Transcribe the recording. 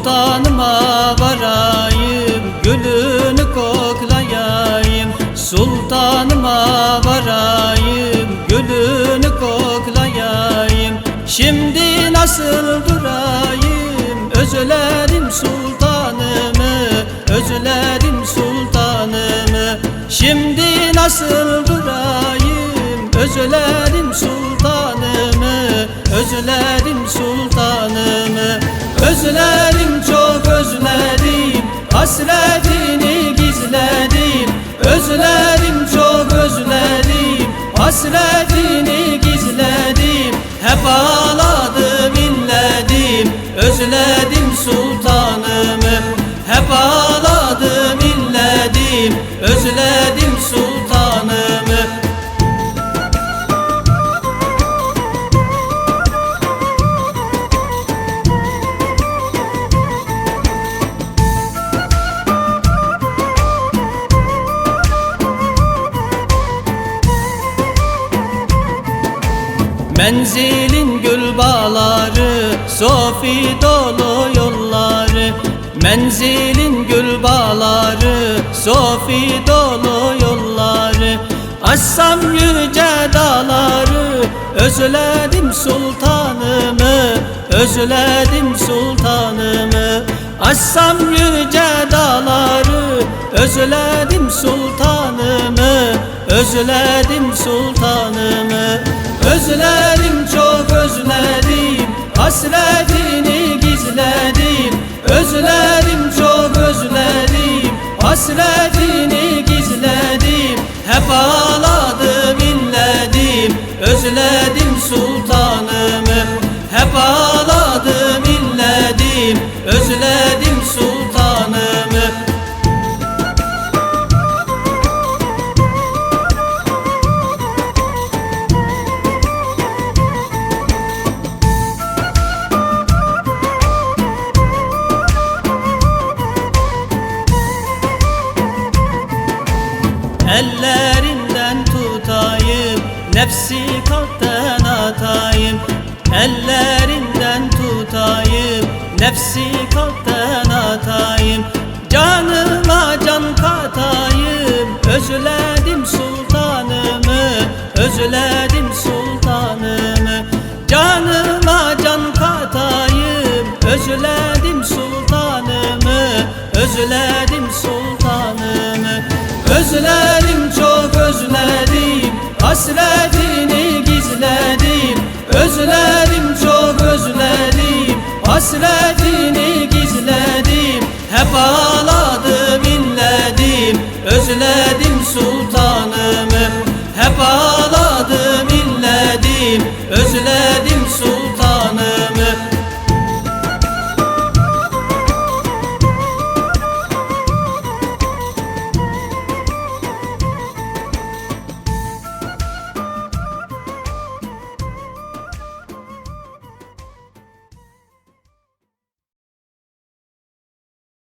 sultanıma varayım, gülünü koklayayım. Sultanıma varayım, gülünü koklayayım. Şimdi nasıl durayım, özledim sultanımı, özledim sultanımı. Şimdi nasıl durayım, özledim sultanımı, özledim sultanımı. Özledim, çok özledim, hasretini gizledim. Özledim, çok özledim, hasretini gizledim. Hep ağladım, inledim, özledim sultanımı. Hep ağladım, inledim, özledim sultanımı. Menzilin gül bağları, sofi dolu yolları. Menzilin gül bağları, sofi dolu yolları. Aşsam yüce dağları, özledim sultanımı, özledim sultanımı. Aşsam yüce dağları, özledim sultanımı, özledim sultanımı. Özledim, çok özledim, hasretini gizledim. Özledim, çok özledim, hasretini gizledim. Hep ağladım, inledim, özledim sultanımı. Hep ağladım, inledim, özledim sultanımı. Ellerinden tutayım, nefsi kalpten atayım. Ellerinden tutayım, nefsi kalpten atayım. Canıma can katayım, özledim sultanımı, özledim sultanımı. Canıma can katayım, özledim sultanımı, özledim sultanımı. Özledim, çok özledim, hasretini gizledim. Özledim, çok özledim, hasretini gizledim. Hep ağladım, inledim, özledim sultanımı. Hep ağladım,